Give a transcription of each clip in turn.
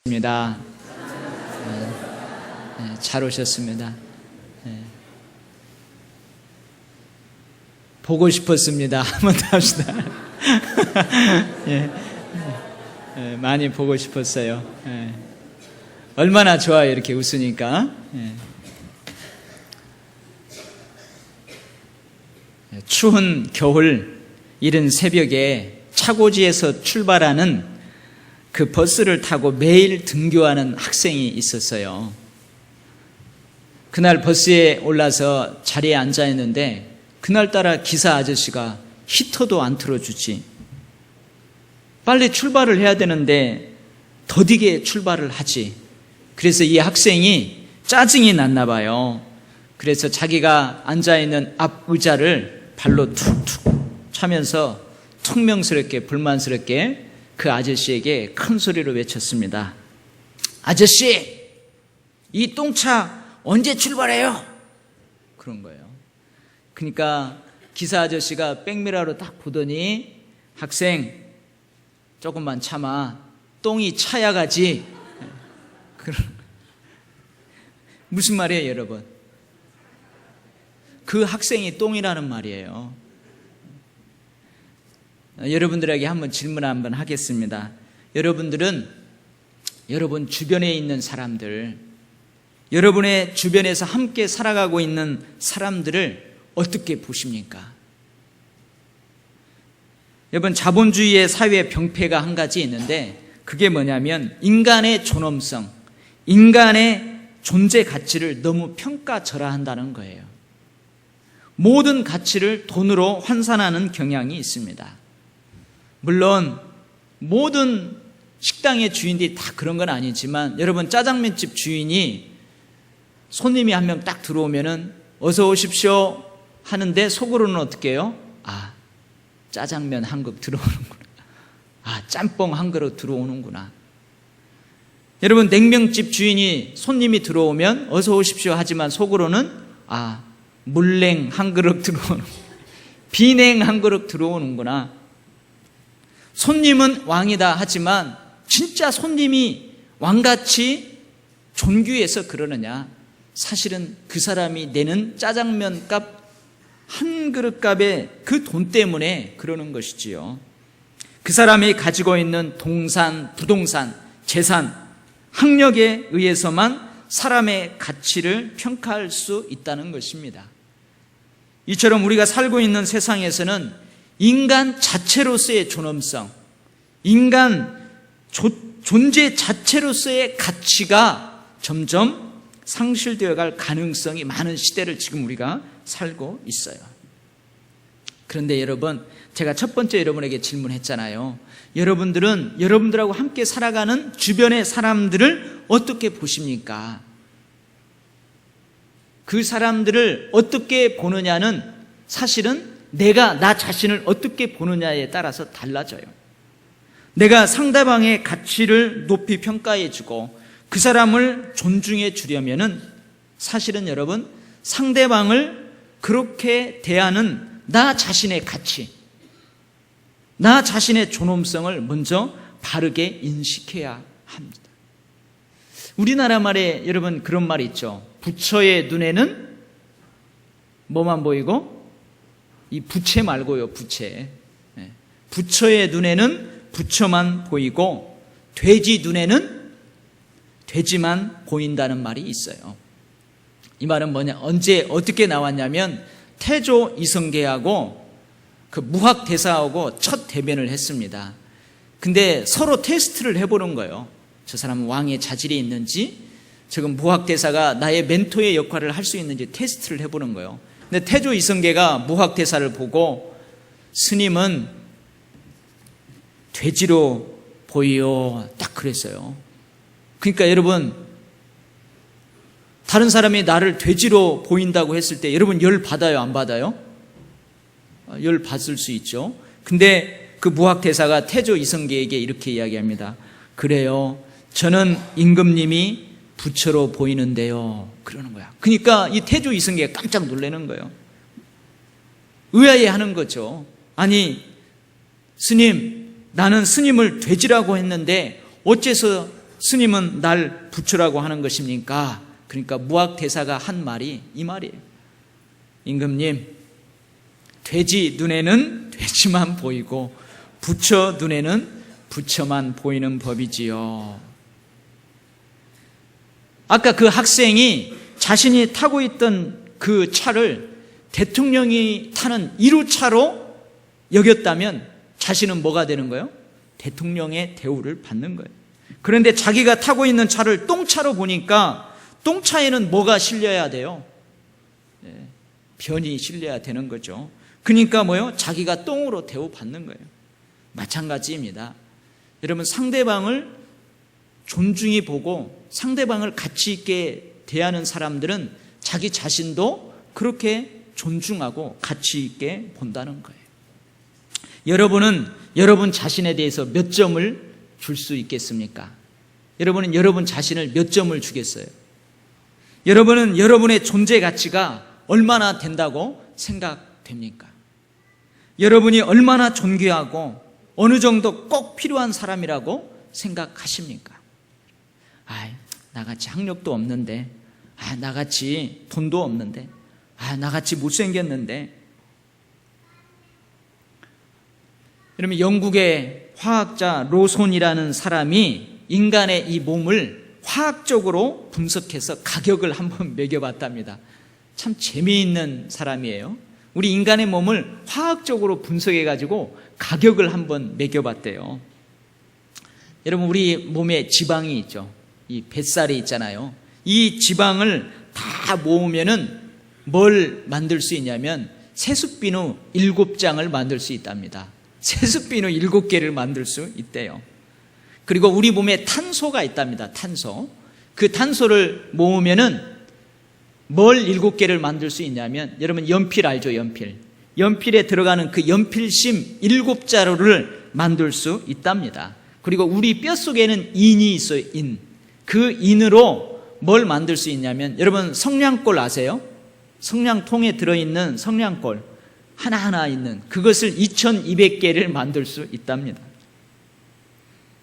입니다. 잘 오셨습니다. 보고 싶었습니다. 한 번 더 합시다. 많이 보고 싶었어요. 얼마나 좋아요, 이렇게 웃으니까. 추운 겨울 이른 새벽에 차고지에서 출발하는 그 버스를 타고 매일 등교하는 학생이 있었어요. 그날 버스에 올라서 자리에 앉아 있는데 그날따라 기사 아저씨가 히터도 안 틀어주지. 빨리 출발을 해야 되는데 더디게 출발을 하지. 그래서 이 학생이 짜증이 났나 봐요. 그래서 자기가 앉아있는 앞 의자를 발로 툭툭 차면서 퉁명스럽게 불만스럽게 그 아저씨에게 큰 소리로 외쳤습니다. 아저씨, 이 똥차 언제 출발해요? 그런 거예요. 그러니까 기사 아저씨가 백미러로 딱 보더니 학생, 조금만 참아. 똥이 차야 가지. 무슨 말이에요, 여러분? 그 학생이 똥이라는 말이에요. 여러분들에게 한번 질문 한번 하겠습니다. 여러분들은 여러분 주변에 있는 사람들, 여러분의 주변에서 함께 살아가고 있는 사람들을 어떻게 보십니까? 여러분, 자본주의의 사회 병폐가 한 가지 있는데 그게 뭐냐면 인간의 존엄성, 인간의 존재 가치를 너무 평가절하한다는 거예요. 모든 가치를 돈으로 환산하는 경향이 있습니다. 물론 모든 식당의 주인들이 다 그런 건 아니지만 여러분, 짜장면집 주인이 손님이 한 명 딱 들어오면은 어서 오십시오 하는데 속으로는 어떻게 해요? 아, 짜장면 한 그릇 들어오는구나. 아, 짬뽕 한 그릇 들어오는구나. 여러분, 냉면집 주인이 손님이 들어오면 어서 오십시오 하지만 속으로는 아, 물냉 한 그릇 들어오는, 비냉 한 그릇 들어오는구나. 손님은 왕이다 하지만 진짜 손님이 왕같이 존귀해서 그러느냐? 사실은 그 사람이 내는 짜장면 값 한 그릇 값의 그 돈 때문에 그러는 것이지요. 그 사람이 가지고 있는 동산, 부동산, 재산, 학력에 의해서만 사람의 가치를 평가할 수 있다는 것입니다. 이처럼 우리가 살고 있는 세상에서는 인간 자체로서의 존엄성, 인간 존재 자체로서의 가치가 점점 상실되어 갈 가능성이 많은 시대를 지금 우리가 살고 있어요. 그런데 여러분, 제가 첫 번째 여러분에게 질문했잖아요. 여러분들은 여러분들하고 함께 살아가는 주변의 사람들을 어떻게 보십니까? 그 사람들을 어떻게 보느냐는 사실은 내가 나 자신을 어떻게 보느냐에 따라서 달라져요. 내가 상대방의 가치를 높이 평가해주고 그 사람을 존중해 주려면은 사실은 여러분, 상대방을 그렇게 대하는 나 자신의 가치, 나 자신의 존엄성을 먼저 바르게 인식해야 합니다. 우리나라 말에 여러분 그런 말이 있죠. 부처의 눈에는 뭐만 보이고? 이 부채 말고요, 부채. 부처의 눈에는 부처만 보이고 돼지 눈에는 돼지만 보인다는 말이 있어요. 이 말은 뭐냐? 언제 어떻게 나왔냐면 태조 이성계하고 그 무학 대사하고 첫 대면을 했습니다. 근데 서로 테스트를 해보는 거예요. 저 사람은 왕의 자질이 있는지, 지금 무학 대사가 나의 멘토의 역할을 할 수 있는지 테스트를 해보는 거예요. 근데 태조 이성계가 무학 대사를 보고 스님은 돼지로 보이요, 딱 그랬어요. 그러니까 여러분, 다른 사람이 나를 돼지로 보인다고 했을 때 여러분 열 받아요, 안 받아요? 열 받을 수 있죠. 근데 그 무학 대사가 태조 이성계에게 이렇게 이야기합니다. 그래요, 저는 임금님이 부처로 보이는데요, 그러는 거야. 그러니까 이 태조 이성계가 깜짝 놀라는 거예요. 의아해하는 거죠. 아니, 스님, 나는 스님을 돼지라고 했는데 어째서 스님은 날 부처라고 하는 것입니까? 그러니까 무학대사가 한 말이 이 말이에요. 임금님, 돼지 눈에는 돼지만 보이고 부처 눈에는 부처만 보이는 법이지요. 아까 그 학생이 자신이 타고 있던 그 차를 대통령이 타는 1호차로 여겼다면 자신은 뭐가 되는 거예요? 대통령의 대우를 받는 거예요. 그런데 자기가 타고 있는 차를 똥차로 보니까 똥차에는 뭐가 실려야 돼요? 변이 실려야 되는 거죠. 그러니까 뭐요? 자기가 똥으로 대우받는 거예요. 마찬가지입니다. 여러분, 상대방을 존중히 보고 상대방을 가치 있게 대하는 사람들은 자기 자신도 그렇게 존중하고 가치 있게 본다는 거예요. 여러분은 여러분 자신에 대해서 몇 점을 줄 수 있겠습니까? 여러분은 여러분 자신을 몇 점을 주겠어요? 여러분은 여러분의 존재 가치가 얼마나 된다고 생각됩니까? 여러분이 얼마나 존귀하고 어느 정도 꼭 필요한 사람이라고 생각하십니까? 나같이 학력도 없는데, 나같이 돈도 없는데, 나같이 못생겼는데. 여러분, 영국의 화학자 로손이라는 사람이 인간의 이 몸을 화학적으로 분석해서 가격을 한번 매겨봤답니다. 참 재미있는 사람이에요. 우리 인간의 몸을 화학적으로 분석해가지고 가격을 한번 매겨봤대요. 여러분, 우리 몸에 지방이 있죠. 이 뱃살이 있잖아요. 이 지방을 다 모으면은 뭘 만들 수 있냐면 세숫비누 7장을 만들 수 있답니다. 세숫비누 7개를 만들 수 있대요. 그리고 우리 몸에 탄소가 있답니다. 탄소. 그 탄소를 모으면은 뭘 7개를 만들 수 있냐면, 여러분 연필 알죠? 연필. 연필에 들어가는 그 연필심 7자루를 만들 수 있답니다. 그리고 우리 뼛속에는 인이 있어요. 인. 그 인으로 뭘 만들 수 있냐면, 여러분 성냥골 아세요? 성냥통에 들어있는 성냥골 하나하나 있는 그것을 2200개를 만들 수 있답니다.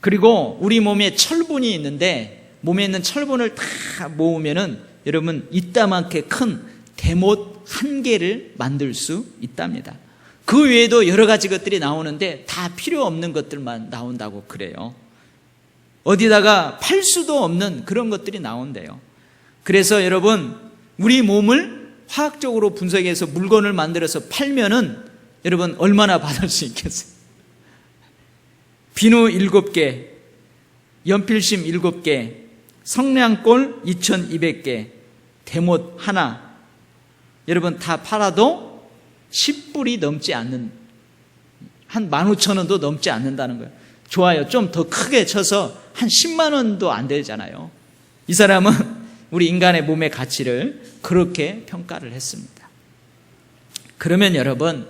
그리고 우리 몸에 철분이 있는데, 몸에 있는 철분을 다 모으면은 여러분 이따만큼 큰 대못 1개를 만들 수 있답니다. 그 외에도 여러 가지 것들이 나오는데 다 필요 없는 것들만 나온다고 그래요. 어디다가 팔 수도 없는 그런 것들이 나온대요. 그래서 여러분, 우리 몸을 화학적으로 분석해서 물건을 만들어서 팔면은 여러분 얼마나 받을 수 있겠어요? 비누 7개, 연필심 7개, 성냥골 2200개, 대못 하나, 여러분 다 팔아도 10불이 넘지 않는, 한 15,000원도 넘지 않는다는 거예요. 좋아요. 좀 더 크게 쳐서 한 10만 원도 안 되잖아요. 이 사람은 우리 인간의 몸의 가치를 그렇게 평가를 했습니다. 그러면 여러분,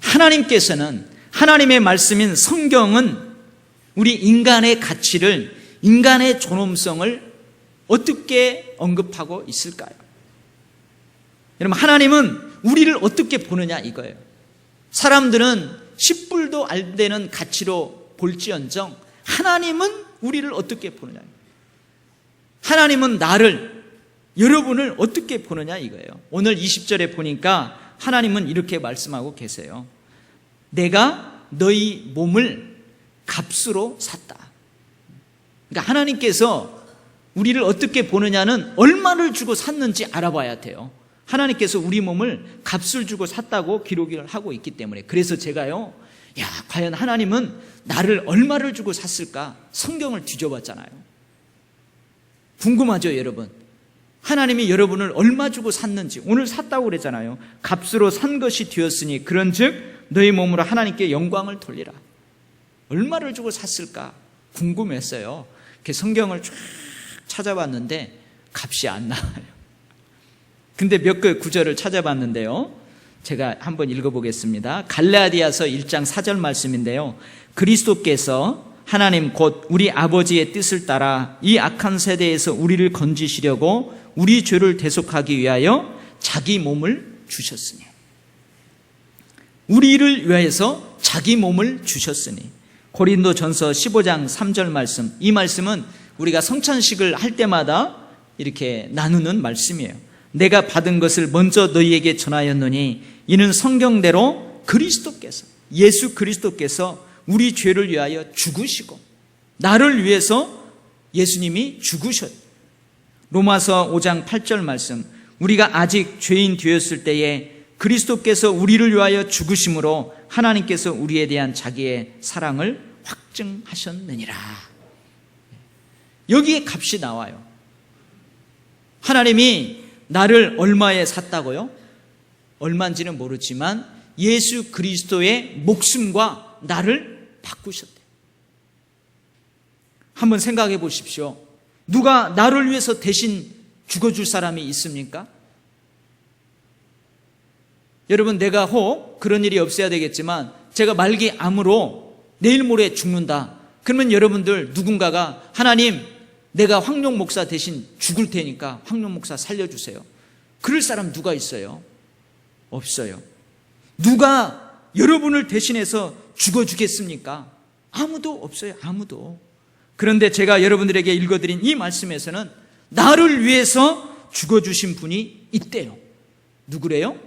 하나님께서는, 하나님의 말씀인 성경은 우리 인간의 가치를, 인간의 존엄성을 어떻게 언급하고 있을까요? 여러분, 하나님은 우리를 어떻게 보느냐 이거예요. 사람들은 10불도 안 되는 가치로 볼지언정 하나님은 우리를 어떻게 보느냐. 하나님은 나를, 여러분을 어떻게 보느냐 이거예요. 오늘 20절에 보니까 하나님은 이렇게 말씀하고 계세요. 내가 너희 몸을 값으로 샀다. 그러니까 하나님께서 우리를 어떻게 보느냐는 얼마를 주고 샀는지 알아봐야 돼요. 하나님께서 우리 몸을 값을 주고 샀다고 기록을 하고 있기 때문에. 그래서 제가요, 과연 하나님은 나를 얼마를 주고 샀을까? 성경을 뒤져봤잖아요. 궁금하죠, 여러분? 하나님이 여러분을 얼마 주고 샀는지. 오늘 샀다고 그랬잖아요. 값으로 산 것이 되었으니 그런즉 너희 몸으로 하나님께 영광을 돌리라. 얼마를 주고 샀을까? 궁금했어요. 성경을 쫙 찾아봤는데 값이 안 나와요. 근데 몇 개 구절을 찾아봤는데요, 제가 한번 읽어보겠습니다. 갈라디아서 1장 4절 말씀인데요, 그리스도께서 하나님 곧 우리 아버지의 뜻을 따라 이 악한 세대에서 우리를 건지시려고 우리 죄를 대속하기 위하여 자기 몸을 주셨으니, 우리를 위해서 자기 몸을 주셨으니, 고린도전서 15장 3절 말씀, 이 말씀은 우리가 성찬식을 할 때마다 이렇게 나누는 말씀이에요. 내가 받은 것을 먼저 너희에게 전하였노니 이는 성경대로 그리스도께서, 예수 그리스도께서 우리 죄를 위하여 죽으시고 나를 위해서 예수님이 죽으셨. 로마서 5장 8절 말씀, 우리가 아직 죄인 되었을 때에 그리스도께서 우리를 위하여 죽으심으로 하나님께서 우리에 대한 자기의 사랑을 확증하셨느니라. 여기에 값이 나와요. 하나님이 나를 얼마에 샀다고요? 얼마인지는 모르지만 예수 그리스도의 목숨과 나를 바꾸셨대요. 한번 생각해 보십시오. 누가 나를 위해서 대신 죽어줄 사람이 있습니까? 여러분, 내가 혹 그런 일이 없어야 되겠지만 제가 말기 암으로 내일 모레 죽는다. 그러면 여러분들 누군가가 하나님, 내가 황룡 목사 대신 죽을 테니까 황룡 목사 살려주세요. 그럴 사람 누가 있어요? 없어요. 누가 여러분을 대신해서 죽어주겠습니까? 아무도 없어요. 아무도. 그런데 제가 여러분들에게 읽어드린 이 말씀에서는 나를 위해서 죽어주신 분이 있대요. 누구래요?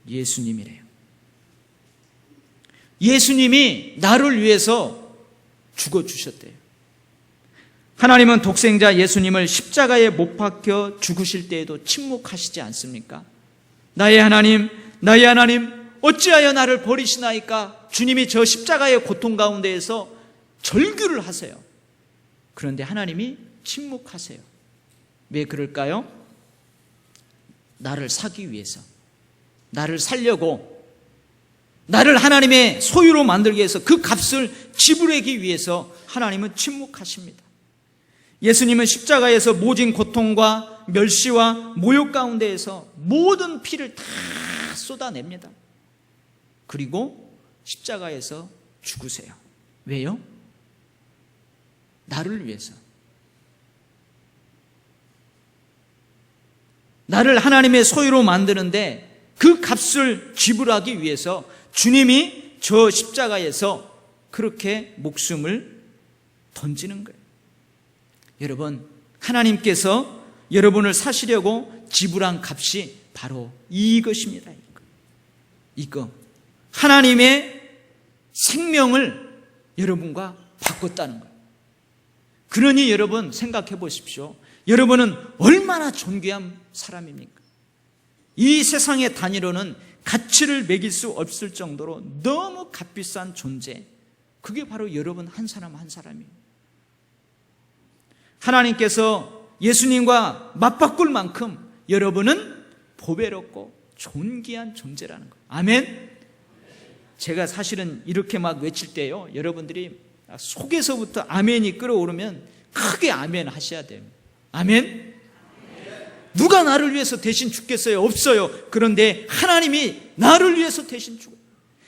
예수님이래요. 예수님이 나를 위해서 죽어주셨대요. 하나님은 독생자 예수님을 십자가에 못 박혀 죽으실 때에도 침묵하시지 않습니까? 나의 하나님, 나의 하나님, 어찌하여 나를 버리시나이까? 주님이 저 십자가의 고통 가운데에서 절규를 하세요. 그런데 하나님이 침묵하세요. 왜 그럴까요? 나를 사기 위해서, 나를 살려고, 나를 하나님의 소유로 만들기 위해서, 그 값을 지불하기 위해서 하나님은 침묵하십니다. 예수님은 십자가에서 모진 고통과 멸시와 모욕 가운데에서 모든 피를 다 쏟아냅니다. 그리고 십자가에서 죽으세요. 왜요? 나를 위해서. 나를 하나님의 소유로 만드는데 그 값을 지불하기 위해서 주님이 저 십자가에서 그렇게 목숨을 던지는 거예요. 여러분, 하나님께서 여러분을 사시려고 지불한 값이 바로 이것입니다. 이거. 하나님의 생명을 여러분과 바꿨다는 거예요. 그러니 여러분 생각해 보십시오. 여러분은 얼마나 존귀한 사람입니까? 이 세상의 단위로는 가치를 매길 수 없을 정도로 너무 값비싼 존재, 그게 바로 여러분 한 사람 한 사람이에요. 하나님께서 예수님과 맞바꿀 만큼 여러분은 보배롭고 존귀한 존재라는 거예요. 아멘? 제가 사실은 이렇게 막 외칠 때요, 여러분들이 속에서부터 아멘이 끌어오르면 크게 아멘 하셔야 돼요. 아멘? 누가 나를 위해서 대신 죽겠어요? 없어요. 그런데 하나님이 나를 위해서 대신 죽어요.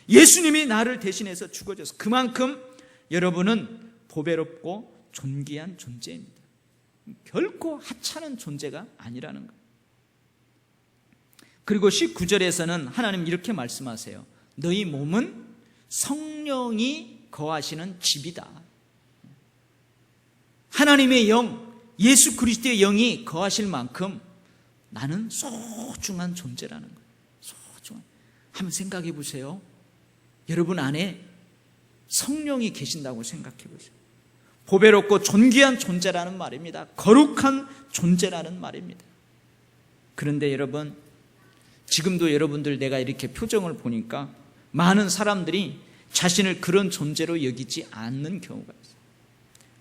예수님이 나를 대신해서 죽어줘서 그만큼 여러분은 보배롭고 존귀한 존재입니다. 결코 하찮은 존재가 아니라는 거예요. 그리고 19절에서는 하나님 이렇게 말씀하세요. 너희 몸은 성령이 거하시는 집이다. 하나님의 영, 예수 그리스도의 영이 거하실 만큼 나는 소중한 존재라는 거예요. 소중한. 한번 생각해 보세요. 여러분 안에 성령이 계신다고 생각해 보세요. 보배롭고 존귀한 존재라는 말입니다. 거룩한 존재라는 말입니다. 그런데 여러분, 지금도 여러분들 내가 이렇게 표정을 보니까 많은 사람들이 자신을 그런 존재로 여기지 않는 경우가 있어요.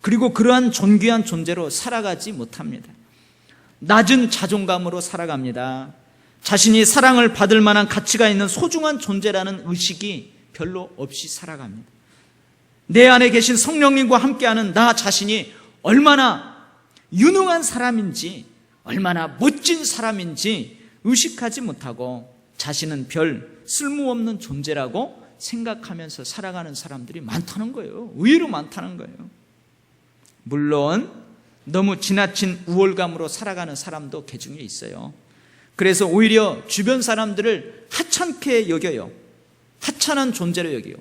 그리고 그러한 존귀한 존재로 살아가지 못합니다. 낮은 자존감으로 살아갑니다. 자신이 사랑을 받을 만한 가치가 있는 소중한 존재라는 의식이 별로 없이 살아갑니다. 내 안에 계신 성령님과 함께하는 나 자신이 얼마나 유능한 사람인지, 얼마나 멋진 사람인지 의식하지 못하고 자신은 별 쓸모없는 존재라고 생각하면서 살아가는 사람들이 많다는 거예요. 의외로 많다는 거예요. 물론 너무 지나친 우월감으로 살아가는 사람도 그중에 있어요. 그래서 오히려 주변 사람들을 하찮게 여겨요. 하찮은 존재로 여겨요.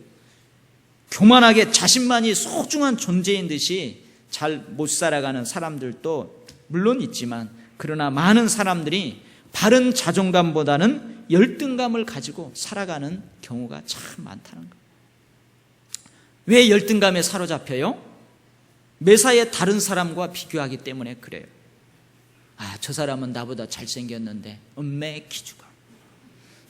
교만하게 자신만이 소중한 존재인 듯이 잘 못 살아가는 사람들도 물론 있지만, 그러나 많은 사람들이 바른 자존감보다는 열등감을 가지고 살아가는 경우가 참 많다는 거예요. 왜 열등감에 사로잡혀요? 매사에 다른 사람과 비교하기 때문에 그래요. 아, 저 사람은 나보다 잘생겼는데 음매 기죽어.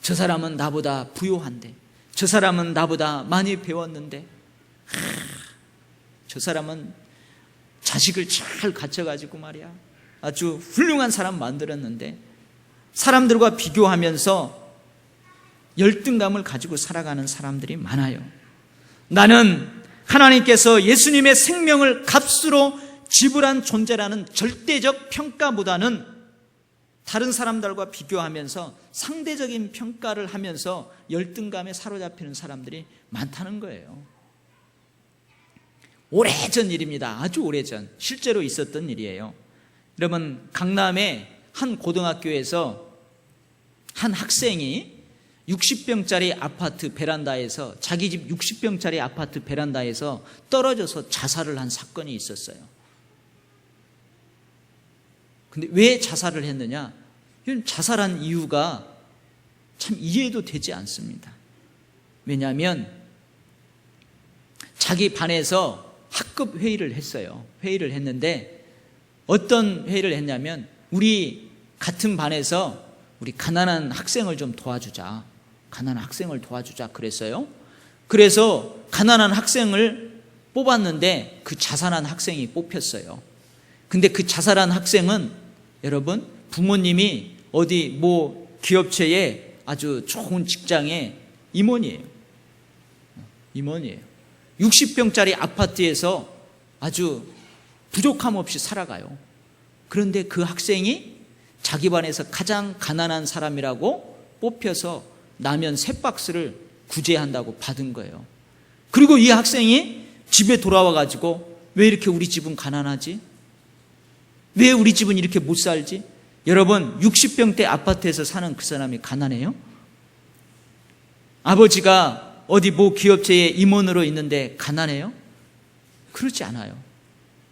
저 사람은 나보다 부유한데, 저 사람은 나보다 많이 배웠는데, 저 사람은 자식을 잘 갖춰가지고 말이야 아주 훌륭한 사람 만들었는데, 사람들과 비교하면서 열등감을 가지고 살아가는 사람들이 많아요. 나는 하나님께서 예수님의 생명을 값으로 지불한 존재라는 절대적 평가보다는 다른 사람들과 비교하면서 상대적인 평가를 하면서 열등감에 사로잡히는 사람들이 많다는 거예요. 오래전 일입니다. 아주 오래전, 실제로 있었던 일이에요. 여러분, 강남의 한 고등학교에서 한 학생이 60평짜리 아파트 베란다에서, 자기 집 60평짜리 아파트 베란다에서 떨어져서 자살을 한 사건이 있었어요. 근데 왜 자살을 했느냐? 자살한 이유가 참 이해도 되지 않습니다. 왜냐하면 자기 반에서 학급 회의를 했어요. 회의를 했는데 어떤 회의를 했냐면, 우리 같은 반에서 우리 가난한 학생을 좀 도와주자. 가난한 학생을 도와주자 그랬어요. 그래서 가난한 학생을 뽑았는데 그 자살한 학생이 뽑혔어요. 근데 그 자살한 학생은 여러분, 부모님이 어디 뭐 기업체에 아주 좋은 직장의 임원이에요. 임원이에요. 60평짜리 아파트에서 아주 부족함 없이 살아가요. 그런데 그 학생이 자기 반에서 가장 가난한 사람이라고 뽑혀서 라면 3박스를 구제한다고 받은 거예요. 그리고 이 학생이 집에 돌아와 가지고, 왜 이렇게 우리 집은 가난하지? 왜 우리 집은 이렇게 못 살지? 여러분, 60평대 아파트에서 사는 그 사람이 가난해요? 아버지가 어디 뭐 기업체에 임원으로 있는데 가난해요? 그렇지 않아요.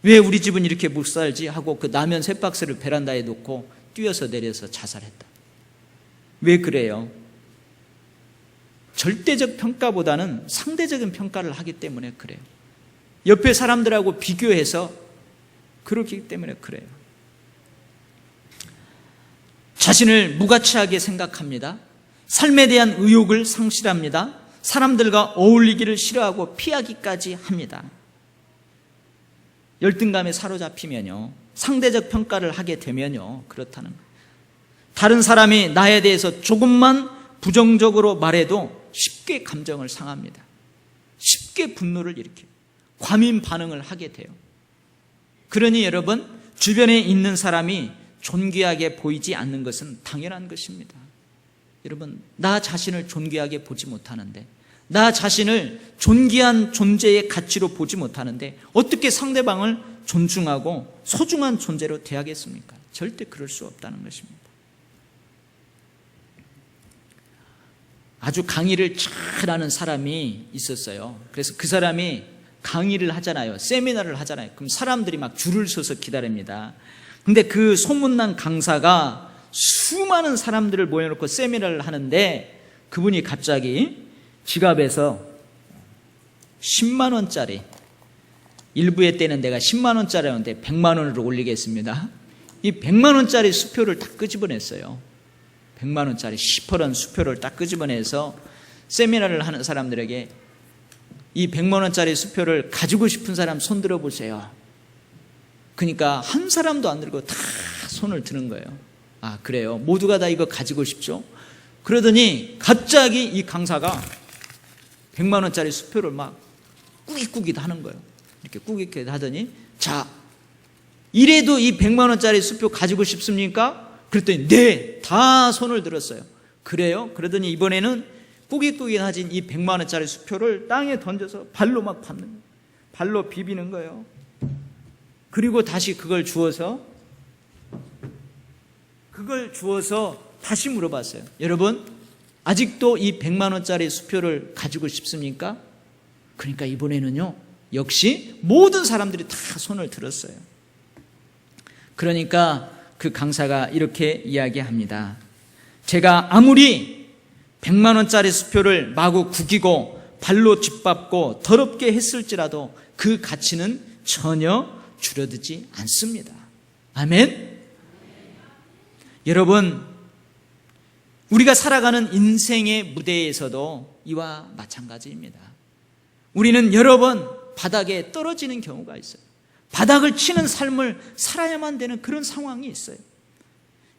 왜 우리 집은 이렇게 못 살지? 하고 그 라면 3박스를 베란다에 놓고 뛰어서 내려서 자살했다. 왜 그래요? 절대적 평가보다는 상대적인 평가를 하기 때문에 그래요. 옆에 사람들하고 비교해서 그렇기 때문에 그래요. 자신을 무가치하게 생각합니다. 삶에 대한 의욕을 상실합니다. 사람들과 어울리기를 싫어하고 피하기까지 합니다. 열등감에 사로잡히면요, 상대적 평가를 하게 되면요, 그렇다는 거예요. 다른 사람이 나에 대해서 조금만 부정적으로 말해도 쉽게 감정을 상합니다. 쉽게 분노를 일으켜요. 과민 반응을 하게 돼요. 그러니 여러분, 주변에 있는 사람이 존귀하게 보이지 않는 것은 당연한 것입니다. 여러분, 나 자신을 존귀하게 보지 못하는데, 나 자신을 존귀한 존재의 가치로 보지 못하는데 어떻게 상대방을 존중하고 소중한 존재로 대하겠습니까? 절대 그럴 수 없다는 것입니다. 아주 강의를 잘하는 사람이 있었어요. 그래서 그 사람이 강의를 하잖아요. 세미나를 하잖아요. 그럼 사람들이 막 줄을 서서 기다립니다. 근데 그 소문난 강사가 수많은 사람들을 모여놓고 세미나를 하는데, 그분이 갑자기 지갑에서 10만 원짜리, 일부의 때는 내가 10만 원짜리였는데 100만 원으로 올리겠습니다. 이 100만 원짜리 수표를 딱 끄집어냈어요. 100만 원짜리 시퍼런 수표를 딱 끄집어내서 세미나를 하는 사람들에게, 이 100만 원짜리 수표를 가지고 싶은 사람 손 들어보세요. 그러니까 한 사람도 안 들고 다 손을 드는 거예요. 아, 그래요? 모두가 다 이거 가지고 싶죠? 그러더니 갑자기 이 강사가 100만 원짜리 수표를 막 꾸깃꾸깃 하는 거예요. 이렇게 꾸깃꾸깃 하더니, 자, 이래도 이 100만 원짜리 수표 가지고 싶습니까? 그랬더니 네, 다 손을 들었어요. 그래요? 그러더니 이번에는 꾸깃꾸깃하진 이 100만 원짜리 수표를 땅에 던져서 발로 막 밟는 거예요. 발로 비비는 거예요. 그리고 다시 그걸 주워서 다시 물어봤어요. 여러분, 아직도 이 100만 원짜리 수표를 가지고 싶습니까? 그러니까 이번에는요, 역시 모든 사람들이 다 손을 들었어요. 그러니까 그 강사가 이렇게 이야기합니다. 제가 아무리 100만 원짜리 수표를 마구 구기고 발로 짓밟고 더럽게 했을지라도 그 가치는 전혀 줄어들지 않습니다. 아멘? 여러분, 우리가 살아가는 인생의 무대에서도 이와 마찬가지입니다. 우리는 여러 번 바닥에 떨어지는 경우가 있어요. 바닥을 치는 삶을 살아야만 되는 그런 상황이 있어요.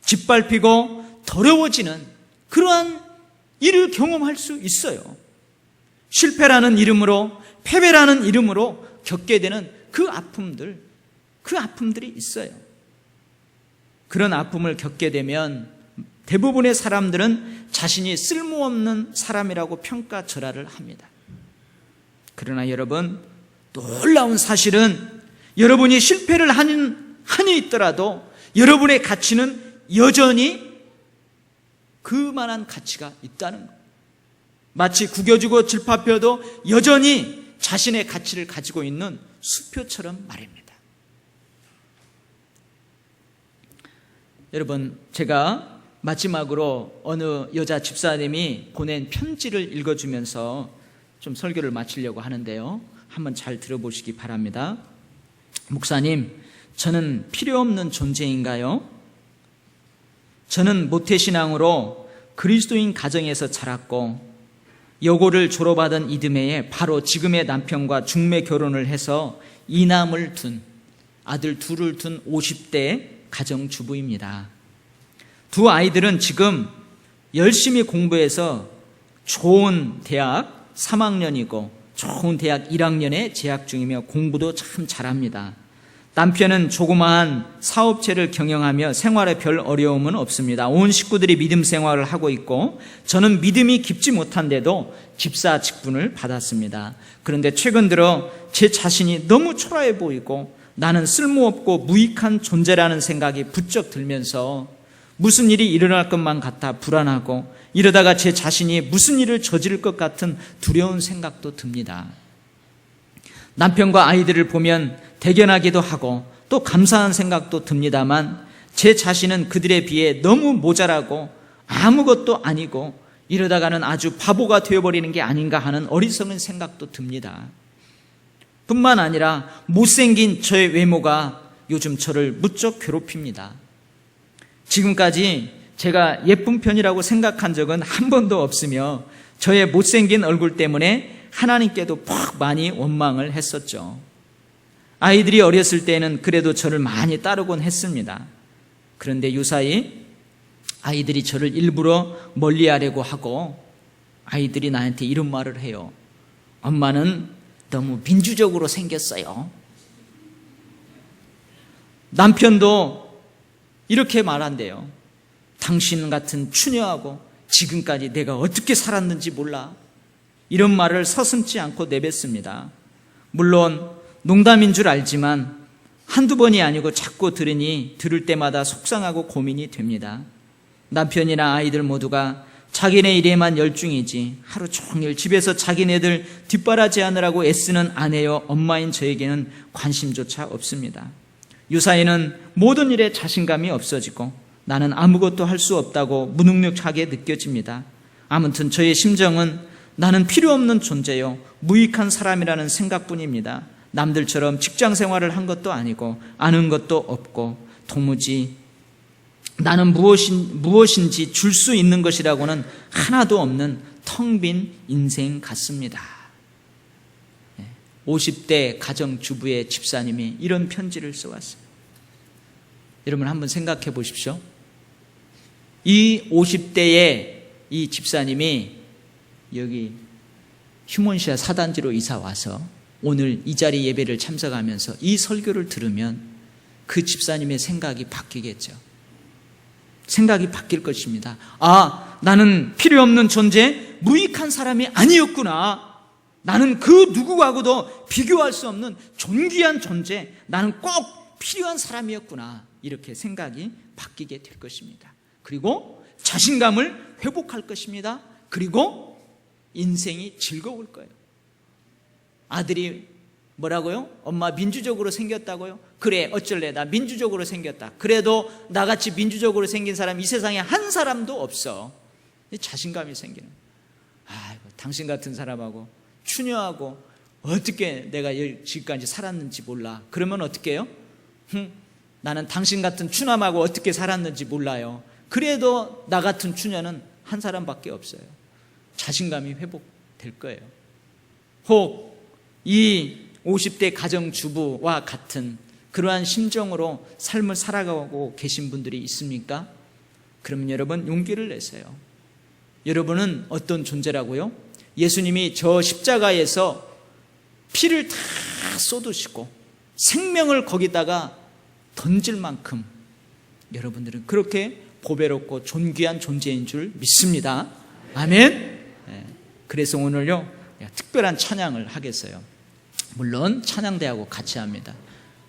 짓밟히고 더러워지는 그러한 일을 경험할 수 있어요. 실패라는 이름으로, 패배라는 이름으로 겪게 되는 그 아픔들이 있어요. 그런 아픔을 겪게 되면 대부분의 사람들은 자신이 쓸모없는 사람이라고 평가절하를 합니다. 그러나 여러분, 놀라운 사실은 여러분이 실패를 한이 있더라도 여러분의 가치는 여전히 그만한 가치가 있다는 것. 마치 구겨지고 질밟혀도 여전히 자신의 가치를 가지고 있는 수표처럼 말입니다. 여러분, 제가 마지막으로 어느 여자 집사님이 보낸 편지를 읽어주면서 좀 설교를 마치려고 하는데요, 한번 잘 들어보시기 바랍니다. 목사님, 저는 필요 없는 존재인가요? 저는 모태신앙으로 그리스도인 가정에서 자랐고 여고를 졸업하던 이듬해에 바로 지금의 남편과 중매 결혼을 해서 이남을 둔, 아들 둘을 둔 50대 가정주부입니다. 두 아이들은 지금 열심히 공부해서 좋은 대학 3학년이고 좋은 대학 1학년에 재학 중이며 공부도 참 잘합니다. 남편은 조그마한 사업체를 경영하며 생활에 별 어려움은 없습니다. 온 식구들이 믿음 생활을 하고 있고 저는 믿음이 깊지 못한데도 집사 직분을 받았습니다. 그런데 최근 들어 제 자신이 너무 초라해 보이고 나는 쓸모없고 무익한 존재라는 생각이 부쩍 들면서 무슨 일이 일어날 것만 같아 불안하고 이러다가 제 자신이 무슨 일을 저지를 것 같은 두려운 생각도 듭니다. 남편과 아이들을 보면 대견하기도 하고 또 감사한 생각도 듭니다만 제 자신은 그들에 비해 너무 모자라고 아무것도 아니고 이러다가는 아주 바보가 되어버리는 게 아닌가 하는 어리석은 생각도 듭니다. 뿐만 아니라 못생긴 저의 외모가 요즘 저를 무척 괴롭힙니다. 지금까지 제가 예쁜 편이라고 생각한 적은 한 번도 없으며 저의 못생긴 얼굴 때문에 하나님께도 퍽 많이 원망을 했었죠. 아이들이 어렸을 때는 그래도 저를 많이 따르곤 했습니다. 그런데 유사히 아이들이 저를 일부러 멀리하려고 하고 아이들이 나한테 이런 말을 해요. 엄마는 너무 민주적으로 생겼어요. 남편도 이렇게 말한대요. 당신 같은 추녀하고 지금까지 내가 어떻게 살았는지 몰라. 이런 말을 서슴지 않고 내뱉습니다. 물론 농담인 줄 알지만 한두 번이 아니고 자꾸 들을 때마다 속상하고 고민이 됩니다. 남편이나 아이들 모두가 자기네 일에만 열중이지 하루 종일 집에서 자기네들 뒷바라지하느라고 애쓰는 아내여 엄마인 저에게는 관심조차 없습니다. 유사이는 모든 일에 자신감이 없어지고 나는 아무것도 할 수 없다고 무능력하게 느껴집니다. 아무튼 저의 심정은 나는 필요 없는 존재요, 무익한 사람이라는 생각뿐입니다. 남들처럼 직장 생활을 한 것도 아니고 아는 것도 없고 도무지 나는 무엇인지 줄 수 있는 것이라고는 하나도 없는 텅 빈 인생 같습니다. 50대 가정주부의 집사님이 이런 편지를 써왔어요. 여러분 한번 생각해 보십시오. 이 50대의 이 집사님이 여기 휴먼시아 사단지로 이사 와서 오늘 이 자리 예배를 참석하면서 이 설교를 들으면 그 집사님의 생각이 바뀌겠죠. 생각이 바뀔 것입니다. 아, 나는 필요 없는 존재, 무익한 사람이 아니었구나. 나는 그 누구하고도 비교할 수 없는 존귀한 존재, 나는 꼭 필요한 사람이었구나. 이렇게 생각이 바뀌게 될 것입니다. 그리고 자신감을 회복할 것입니다. 그리고 인생이 즐거울 거예요. 아들이 뭐라고요? 엄마 민주적으로 생겼다고요? 그래, 어쩔래, 나 민주적으로 생겼다. 그래도 나같이 민주적으로 생긴 사람 이 세상에 한 사람도 없어. 자신감이 생기는. 아이고, 당신 같은 사람하고 추녀하고 어떻게 내가 지금까지 살았는지 몰라. 그러면 어떻게 해요? 나는 당신 같은 추남하고 어떻게 살았는지 몰라요. 그래도 나 같은 추녀는 한 사람밖에 없어요. 자신감이 회복될 거예요. 혹 이 50대 가정주부와 같은 그러한 심정으로 삶을 살아가고 계신 분들이 있습니까? 그러면 여러분 용기를 내세요. 여러분은 어떤 존재라고요? 예수님이 저 십자가에서 피를 다 쏟으시고 생명을 거기다가 던질 만큼 여러분들은 그렇게 보배롭고 존귀한 존재인 줄 믿습니다. 아멘. 그래서 오늘요 특별한 찬양을 하겠어요. 물론 찬양대하고 같이 합니다.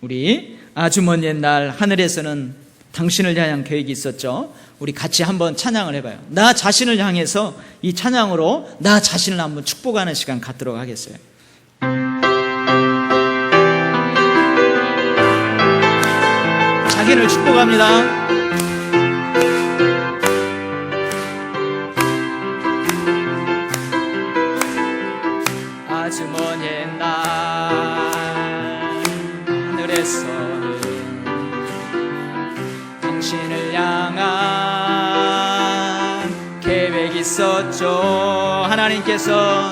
우리 아주 먼 옛날 하늘에서는 당신을 향한 계획이 있었죠. 우리 같이 한번 찬양을 해봐요. 나 자신을 향해서 이 찬양으로 나 자신을 한번 축복하는 시간 갖도록 하겠어요. 자기를 축복합니다. 아주 먼 옛날 하늘에서는 당신을 향한 계획이 있었죠. 하나님께서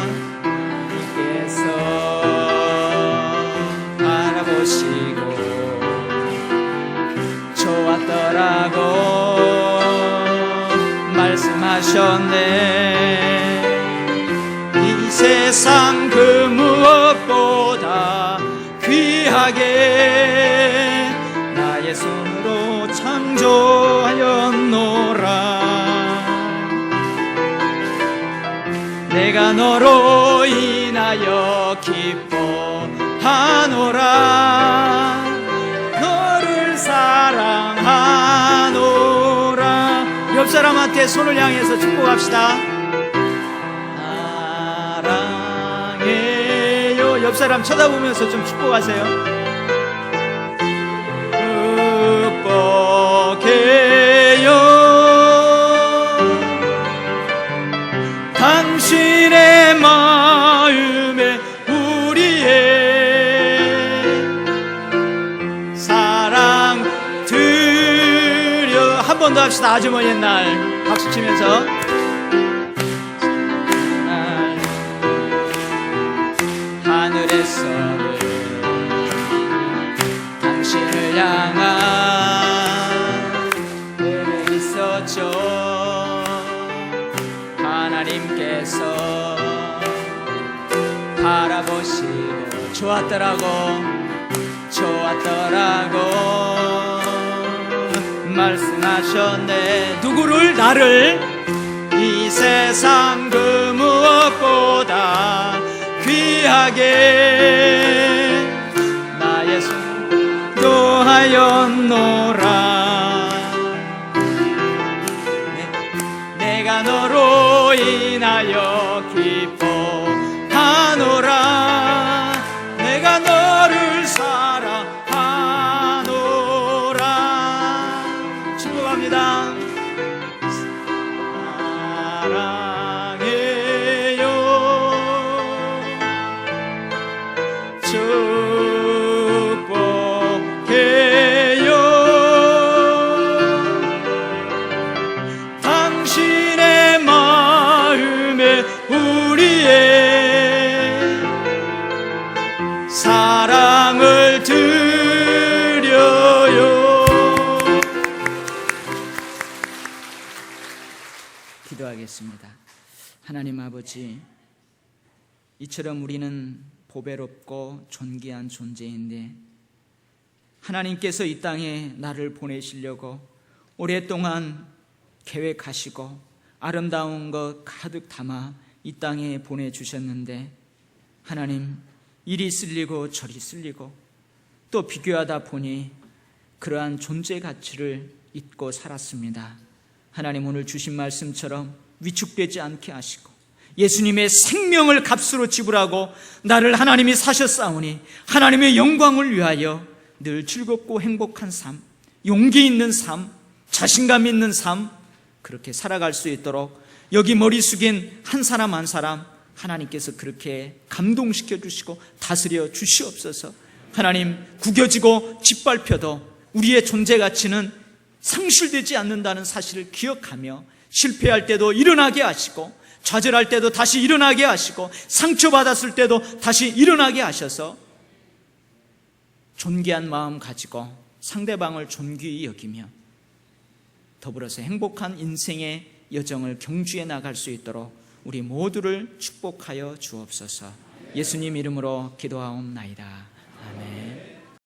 바라보시고 좋았더라고 말씀하셨네. 이 세상 그 무엇보다 귀하게 나의 손으로 창조하였노라. 내가 너로 인하여 기뻐하노라. 너를 사랑하노라. 옆 사람한테 손을 향해서 축복합시다. 사랑해요. 옆 사람 쳐다보면서 좀 축복하세요. 축복해요. 당신의 마음에 우리의 사랑 드려. 한 번 더 합시다. 아주 먼 옛날 박수 치면서. 하늘에서는 당신을 향한 계획이 있었죠. 하나님께서 바라보시고 좋았더라고 말씀하셨네. 누구를? 나를. 이 세상 그 무엇보다 귀하게 나의 손도 하였노라. 내가 너로 인하여 기뻐하노라. 내가 너를 사랑하노라. 축복합니다. 사랑을 드려요. 기도하겠습니다. 하나님 아버지, 이처럼 우리는 보배롭고 존귀한 존재인데 하나님께서 이 땅에 나를 보내시려고 오랫동안 계획하시고 아름다운 것 가득 담아 이 땅에 보내주셨는데 하나님, 이리 쓸리고 저리 쓸리고 또 비교하다 보니 그러한 존재 가치를 잊고 살았습니다. 하나님, 오늘 주신 말씀처럼 위축되지 않게 하시고 예수님의 생명을 값으로 지불하고 나를 하나님이 사셨사오니 하나님의 영광을 위하여 늘 즐겁고 행복한 삶, 용기 있는 삶, 자신감 있는 삶, 그렇게 살아갈 수 있도록 여기 머리 숙인 한 사람 한 사람 하나님께서 그렇게 감동시켜 주시고 다스려 주시옵소서. 하나님, 구겨지고 짓밟혀도 우리의 존재 가치는 상실되지 않는다는 사실을 기억하며 실패할 때도 일어나게 하시고 좌절할 때도 다시 일어나게 하시고 상처받았을 때도 다시 일어나게 하셔서 존귀한 마음 가지고 상대방을 존귀히 여기며 더불어서 행복한 인생의 여정을 경주해 나갈 수 있도록 우리 모두를 축복하여 주옵소서. 예수님 이름으로 기도하옵나이다.